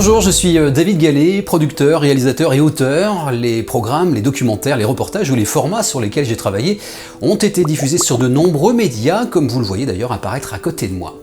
Bonjour, je suis David Gallet, producteur, réalisateur et auteur. Les programmes, les documentaires, les reportages ou les formats sur lesquels j'ai travaillé ont été diffusés sur de nombreux médias, comme vous le voyez d'ailleurs apparaître à côté de moi.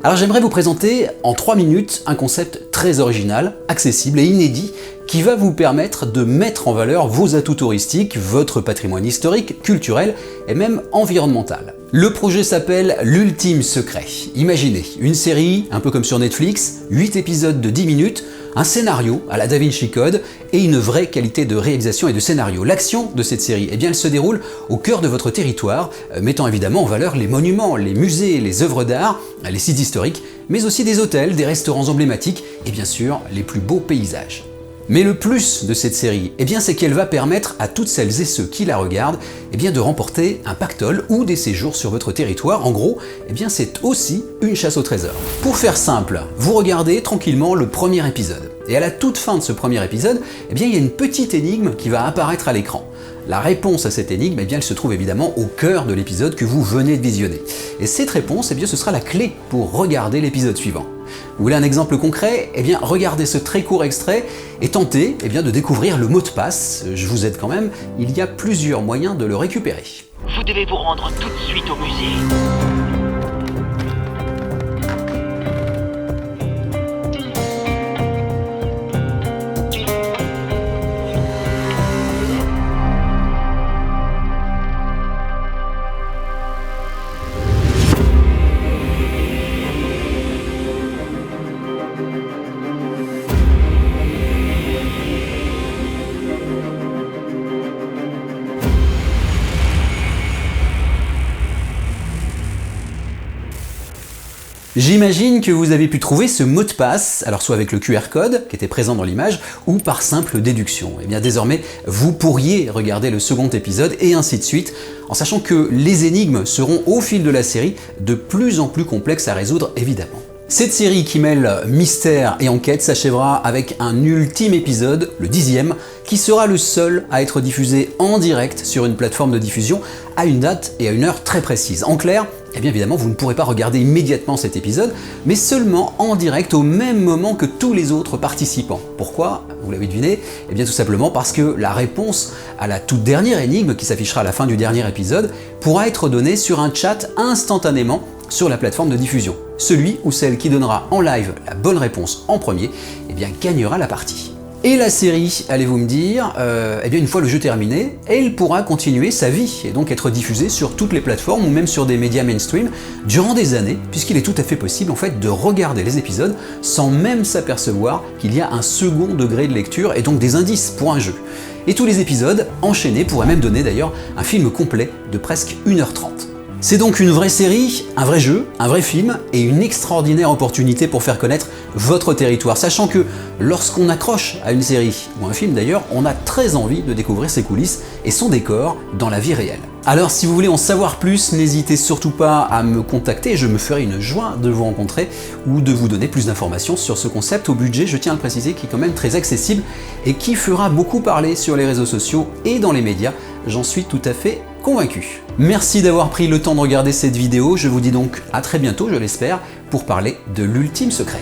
Alors j'aimerais vous présenter en 3 minutes un concept très original, accessible et inédit qui va vous permettre de mettre en valeur vos atouts touristiques, votre patrimoine historique, culturel et même environnemental. Le projet s'appelle L'Ultime Secret. Imaginez une série, un peu comme sur Netflix, 8 épisodes de 10 minutes, un scénario à la Da Vinci Code et une vraie qualité de réalisation et de scénario. L'action de cette série, eh bien, elle se déroule au cœur de votre territoire, mettant évidemment en valeur les monuments, les musées, les œuvres d'art, les sites historiques, mais aussi des hôtels, des restaurants emblématiques et bien sûr les plus beaux paysages. Mais le plus de cette série, eh bien, c'est qu'elle va permettre à toutes celles et ceux qui la regardent eh bien, de remporter un pactole ou des séjours sur votre territoire. En gros, eh bien, c'est aussi une chasse au trésor. Pour faire simple, vous regardez tranquillement le premier épisode. Et à la toute fin de ce premier épisode, eh bien, il y a une petite énigme qui va apparaître à l'écran. La réponse à cette énigme, eh bien, elle se trouve évidemment au cœur de l'épisode que vous venez de visionner. Et cette réponse, eh bien, ce sera la clé pour regarder l'épisode suivant. Vous voulez un exemple concret? Eh bien, regardez ce très court extrait et tentez eh bien, de découvrir le mot de passe. Je vous aide quand même, il y a plusieurs moyens de le récupérer. Vous devez vous rendre tout de suite au musée. J'imagine que vous avez pu trouver ce mot de passe, alors soit avec le QR code qui était présent dans l'image, ou par simple déduction. Et bien désormais, vous pourriez regarder le second épisode et ainsi de suite, en sachant que les énigmes seront au fil de la série de plus en plus complexes à résoudre évidemment. Cette série qui mêle mystère et enquête s'achèvera avec un ultime épisode, le 10e, qui sera le seul à être diffusé en direct sur une plateforme de diffusion à une date et à une heure très précise. En clair, eh bien évidemment, vous ne pourrez pas regarder immédiatement cet épisode, mais seulement en direct au même moment que tous les autres participants. Pourquoi? Vous l'avez deviné? Eh bien tout simplement parce que la réponse à la toute dernière énigme qui s'affichera à la fin du dernier épisode pourra être donnée sur un chat instantanément sur la plateforme de diffusion. Celui ou celle qui donnera en live la bonne réponse en premier, eh bien gagnera la partie. Et la série, allez-vous me dire, eh bien une fois le jeu terminé, elle pourra continuer sa vie et donc être diffusée sur toutes les plateformes ou même sur des médias mainstream durant des années, puisqu'il est tout à fait possible en fait de regarder les épisodes sans même s'apercevoir qu'il y a un second degré de lecture et donc des indices pour un jeu. Et tous les épisodes enchaînés pourraient même donner d'ailleurs un film complet de presque 1h30. C'est donc une vraie série, un vrai jeu, un vrai film et une extraordinaire opportunité pour faire connaître votre territoire, sachant que lorsqu'on accroche à une série, ou un film d'ailleurs, on a très envie de découvrir ses coulisses et son décor dans la vie réelle. Alors si vous voulez en savoir plus, n'hésitez surtout pas à me contacter, je me ferai une joie de vous rencontrer ou de vous donner plus d'informations sur ce concept au budget, je tiens à le préciser, qui est quand même très accessible et qui fera beaucoup parler sur les réseaux sociaux et dans les médias, j'en suis tout à fait convaincu. Merci d'avoir pris le temps de regarder cette vidéo, je vous dis donc à très bientôt, je l'espère, pour parler de l'ultime secret.